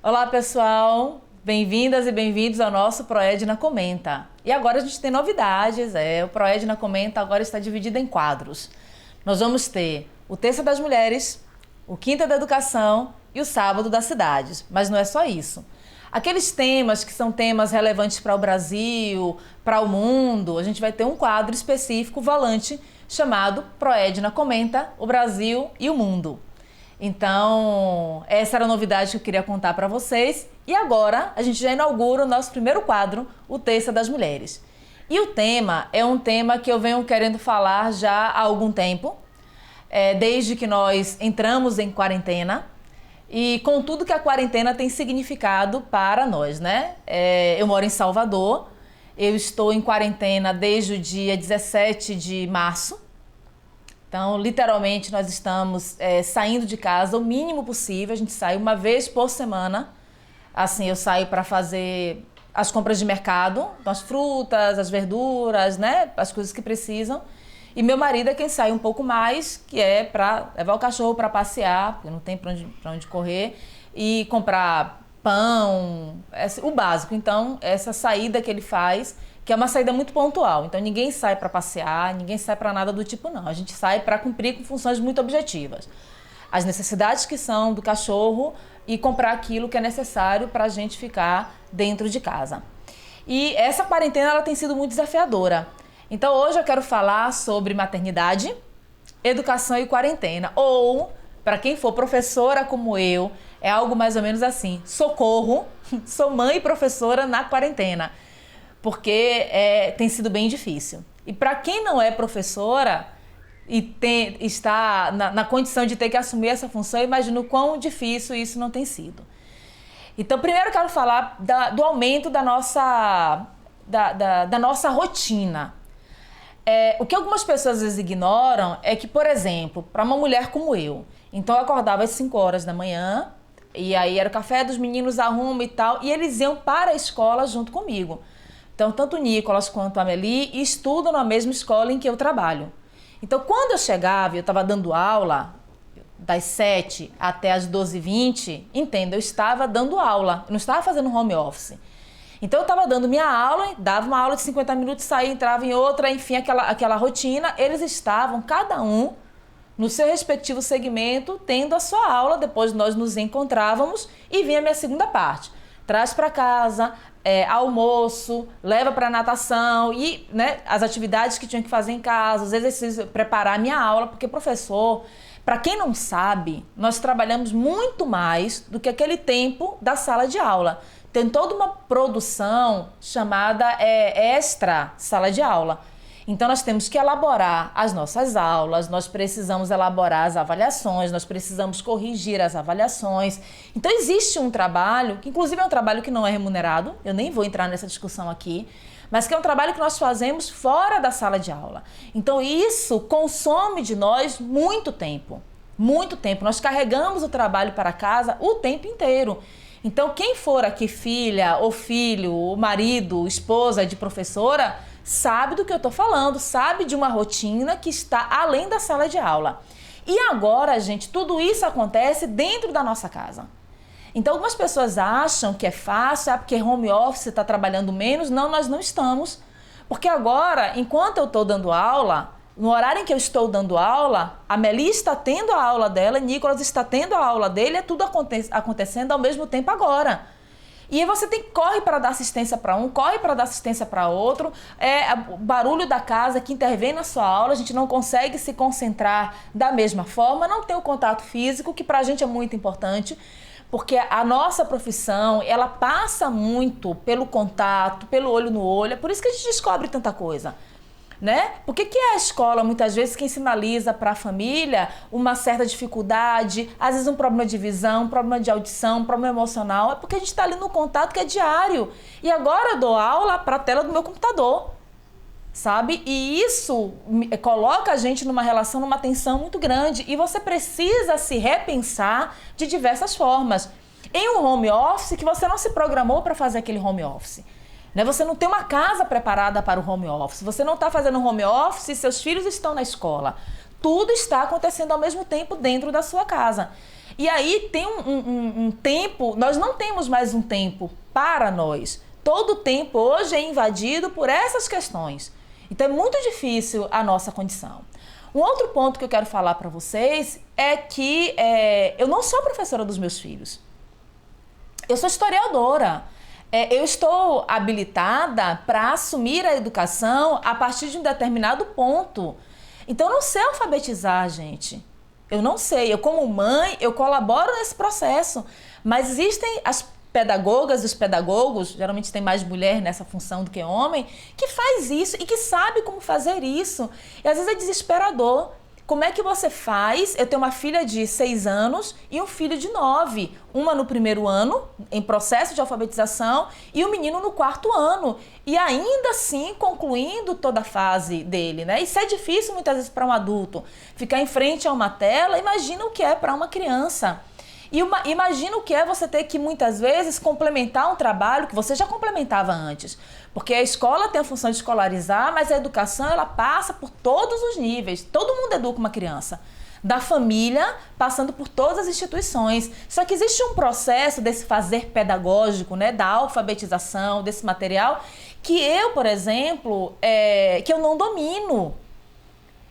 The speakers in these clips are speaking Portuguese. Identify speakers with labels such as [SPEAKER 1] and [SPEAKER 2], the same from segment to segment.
[SPEAKER 1] Olá, pessoal! Bem-vindas e bem-vindos ao nosso Proedna Comenta. E agora a gente tem novidades, o Proedna Comenta agora está dividido em quadros. Nós vamos ter o Terça das Mulheres, o Quinta da Educação e o Sábado das Cidades. Mas não é só isso. Aqueles temas que são temas relevantes para o Brasil, para o mundo, a gente vai ter um quadro específico, volante, chamado Proedna Comenta, o Brasil e o Mundo. Então, essa era a novidade que eu queria contar para vocês. E agora, a gente já inaugura o nosso primeiro quadro, o Terça das Mulheres. E o tema é um tema que eu venho querendo falar já há algum tempo, desde que nós entramos em quarentena e com tudo que a quarentena tem significado para nós, né? Eu moro em Salvador, eu estou em quarentena desde o dia 17 de março. Então, literalmente, nós estamos saindo de casa o mínimo possível. A gente sai uma vez por semana. Assim, eu saio para fazer as compras de mercado, as frutas, as verduras, né? As coisas que precisam. E meu marido é quem sai um pouco mais, que é para levar o cachorro para passear, porque não tem para onde correr, e comprar pão, o básico. Então, essa saída que ele faz, que é uma saída muito pontual. Então, ninguém sai para passear, ninguém sai para nada do tipo, não. A gente sai para cumprir com funções muito objetivas. As necessidades que são do cachorro e comprar aquilo que é necessário para a gente ficar dentro de casa. E essa quarentena ela tem sido muito desafiadora. Então, hoje eu quero falar sobre maternidade, educação e quarentena. Ou, para quem for professora como eu, é algo mais ou menos assim. Socorro, sou mãe e professora na quarentena. Porque tem sido bem difícil. E para quem não é professora e está na condição de ter que assumir essa função, eu imagino o quão difícil isso não tem sido. Então, primeiro eu quero falar do aumento da nossa rotina. O que algumas pessoas às vezes ignoram é que, por exemplo, para uma mulher como eu, então eu acordava às 5 horas da manhã, e aí era o café dos meninos, arrumo e tal, e eles iam para a escola junto comigo. Então, tanto o Nicolas quanto a Amelie estudam na mesma escola em que eu trabalho. Então, quando eu chegava e eu estava dando aula, das 7 até as 12h20, entenda, eu estava dando aula, eu não estava fazendo home office. Então, eu estava dando minha aula, dava uma aula de 50 minutos, saía, entrava em outra, enfim, aquela rotina. Eles estavam, cada um, no seu respectivo segmento, tendo a sua aula. Depois nós nos encontrávamos e vinha a minha segunda parte. Traz para casa, almoço, leva para natação e, né, as atividades que tinha que fazer em casa, os exercícios, preparar a minha aula, porque professor, para quem não sabe, nós trabalhamos muito mais do que aquele tempo da sala de aula. Tem toda uma produção chamada extra sala de aula. Então, nós temos que elaborar as nossas aulas, nós precisamos elaborar as avaliações, nós precisamos corrigir as avaliações. Então, existe um trabalho, que inclusive é um trabalho que não é remunerado, eu nem vou entrar nessa discussão aqui, mas que é um trabalho que nós fazemos fora da sala de aula. Então, isso consome de nós muito tempo, muito tempo. Nós carregamos o trabalho para casa o tempo inteiro. Então, quem for aqui filha ou filho, ou marido, esposa de professora, sabe do que eu estou falando, sabe de uma rotina que está além da sala de aula. E agora, gente, tudo isso acontece dentro da nossa casa. Então, algumas pessoas acham que é fácil, porque home office está trabalhando menos. Não, nós não estamos. Porque agora, enquanto eu estou dando aula, no horário em que eu estou dando aula, a Meli está tendo a aula dela, Nicolas está tendo a aula dele, é tudo acontecendo ao mesmo tempo agora. E aí você corre para dar assistência para um, corre para dar assistência para outro, o barulho da casa que intervém na sua aula, a gente não consegue se concentrar da mesma forma, não tem o contato físico, que para a gente é muito importante, porque a nossa profissão, ela passa muito pelo contato, pelo olho no olho, é por isso que a gente descobre tanta coisa. Né? Por que é a escola, muitas vezes, quem sinaliza para a família uma certa dificuldade, às vezes um problema de visão, um problema de audição, um problema emocional? É porque a gente está ali no contato que é diário. E agora eu dou aula para a tela do meu computador, sabe? E isso coloca a gente numa relação, numa tensão muito grande. E você precisa se repensar de diversas formas. Em um home office que você não se programou para fazer aquele home office. Você não tem uma casa preparada para o home office, você não está fazendo home office e seus filhos estão na escola. Tudo está acontecendo ao mesmo tempo dentro da sua casa. E aí tem um tempo, nós não temos mais um tempo para nós. Todo o tempo hoje é invadido por essas questões. Então é muito difícil a nossa condição. Um outro ponto que eu quero falar para vocês é que eu não sou professora dos meus filhos. Eu sou historiadora. Eu estou habilitada para assumir a educação a partir de um determinado ponto. Então eu não sei alfabetizar, gente. Eu não sei. Eu, como mãe, eu colaboro nesse processo. Mas existem as pedagogas e os pedagogos, geralmente tem mais mulher nessa função do que homem, que faz isso e que sabe como fazer isso. E às vezes é desesperador. Como é que você faz? Eu tenho uma filha de 6 anos e um filho de 9. Uma no primeiro ano, em processo de alfabetização, e o menino no 4º ano. E ainda assim concluindo toda a fase dele, né? Isso é difícil muitas vezes para um adulto. Ficar em frente a uma tela, imagina o que é para uma criança. E imagina o que é você ter que, muitas vezes, complementar um trabalho que você já complementava antes. Porque a escola tem a função de escolarizar, mas a educação, ela passa por todos os níveis. Todo mundo educa uma criança. Da família, passando por todas as instituições. Só que existe um processo desse fazer pedagógico, né, da alfabetização, desse material, que eu, por exemplo, que eu não domino.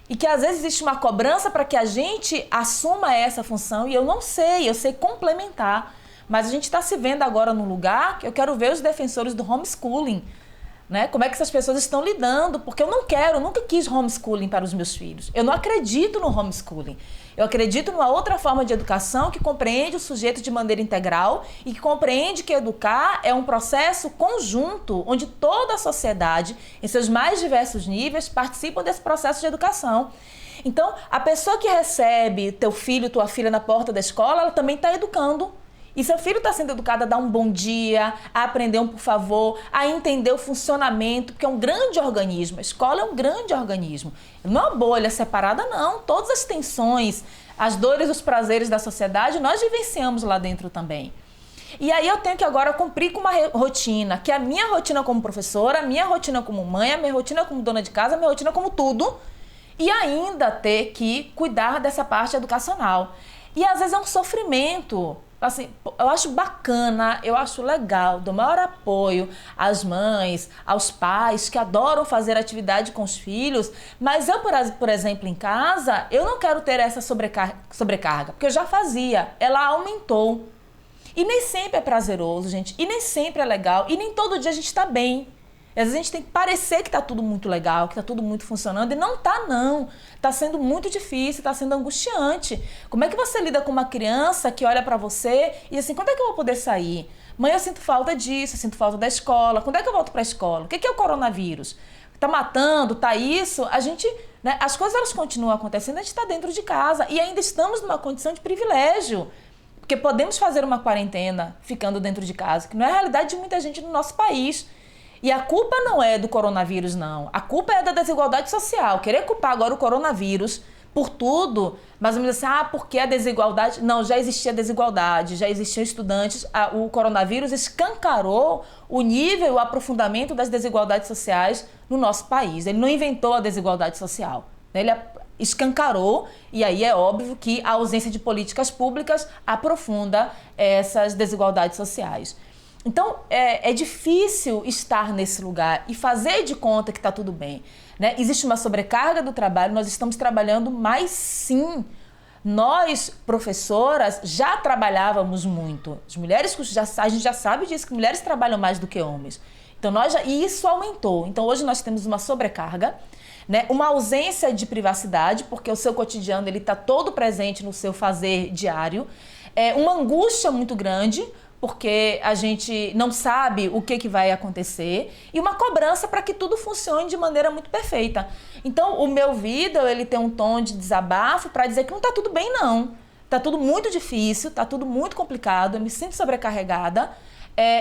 [SPEAKER 1] E que às vezes existe uma cobrança para que a gente assuma essa função e eu não sei, eu sei complementar. Mas a gente está se vendo agora num lugar que eu quero ver os defensores do homeschooling, né? Como é que essas pessoas estão lidando, porque eu nunca quis homeschooling para os meus filhos. Eu não acredito no homeschooling. Eu acredito numa outra forma de educação que compreende o sujeito de maneira integral e que compreende que educar é um processo conjunto, onde toda a sociedade, em seus mais diversos níveis, participam desse processo de educação. Então, a pessoa que recebe teu filho, tua filha na porta da escola, ela também está educando. E seu filho está sendo educado a dar um bom dia, a aprender um por favor, a entender o funcionamento, porque é um grande organismo. A escola é um grande organismo. Não é uma bolha separada, não. Todas as tensões, as dores e os prazeres da sociedade, nós vivenciamos lá dentro também. E aí eu tenho que agora cumprir com uma rotina, que é a minha rotina como professora, a minha rotina como mãe, a minha rotina como dona de casa, a minha rotina como tudo, e ainda ter que cuidar dessa parte educacional. E às vezes é um sofrimento. Assim, eu acho bacana, eu acho legal, dou maior apoio às mães, aos pais que adoram fazer atividade com os filhos, mas eu, por exemplo, em casa, eu não quero ter essa sobrecarga, porque eu já fazia, ela aumentou. E nem sempre é prazeroso, gente, e nem sempre é legal, e nem todo dia a gente está bem. Às vezes a gente tem que parecer que está tudo muito legal, que está tudo muito funcionando, e não está não. Está sendo muito difícil, está sendo angustiante. Como é que você lida com uma criança que olha para você e diz assim, quando é que eu vou poder sair? Mãe, eu sinto falta disso, eu sinto falta da escola. Quando é que eu volto para a escola? O que é o coronavírus? Está matando, está isso? A gente, né, as coisas elas continuam acontecendo, a gente está dentro de casa e ainda estamos numa condição de privilégio. Porque podemos fazer uma quarentena ficando dentro de casa, que não é a realidade de muita gente no nosso país. E a culpa não é do coronavírus, não. A culpa é da desigualdade social. Querer culpar agora o coronavírus por tudo, mas vamos dizer assim, porque a desigualdade... Não, já existia desigualdade, já existiam estudantes. O coronavírus escancarou o nível e o aprofundamento das desigualdades sociais no nosso país. Ele não inventou a desigualdade social. Ele escancarou, e aí é óbvio que a ausência de políticas públicas aprofunda essas desigualdades sociais. Então, é difícil estar nesse lugar e fazer de conta que está tudo bem, né? Existe uma sobrecarga do trabalho, nós estamos trabalhando, mas sim, nós, professoras, já trabalhávamos muito. As mulheres, a gente já sabe disso, que mulheres trabalham mais do que homens. Então, e isso aumentou. Então, hoje nós temos uma sobrecarga, né? Uma ausência de privacidade, porque o seu cotidiano está todo presente no seu fazer diário. Uma angústia muito grande, porque a gente não sabe o que vai acontecer, e uma cobrança para que tudo funcione de maneira muito perfeita. Então, o meu vídeo, ele tem um tom de desabafo para dizer que não está tudo bem, não. Está tudo muito difícil, está tudo muito complicado, eu me sinto sobrecarregada.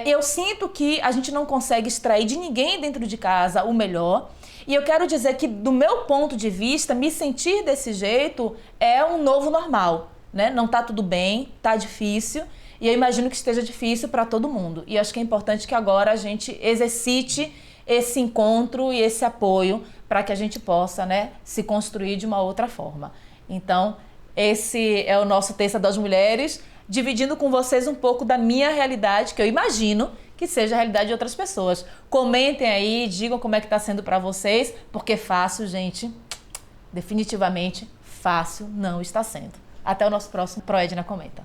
[SPEAKER 1] Eu sinto que a gente não consegue extrair de ninguém dentro de casa o melhor. E eu quero dizer que, do meu ponto de vista, me sentir desse jeito é um novo normal, né? Não está tudo bem, está difícil. E eu imagino que esteja difícil para todo mundo. E acho que é importante que agora a gente exercite esse encontro e esse apoio para que a gente possa, né, se construir de uma outra forma. Então, Esse é o nosso Terça das Mulheres, dividindo com vocês um pouco da minha realidade, que eu imagino que seja a realidade de outras pessoas. Comentem aí, digam como é que tá sendo para vocês, porque fácil, gente, definitivamente fácil não está sendo. Até o nosso próximo Proedna Comenta.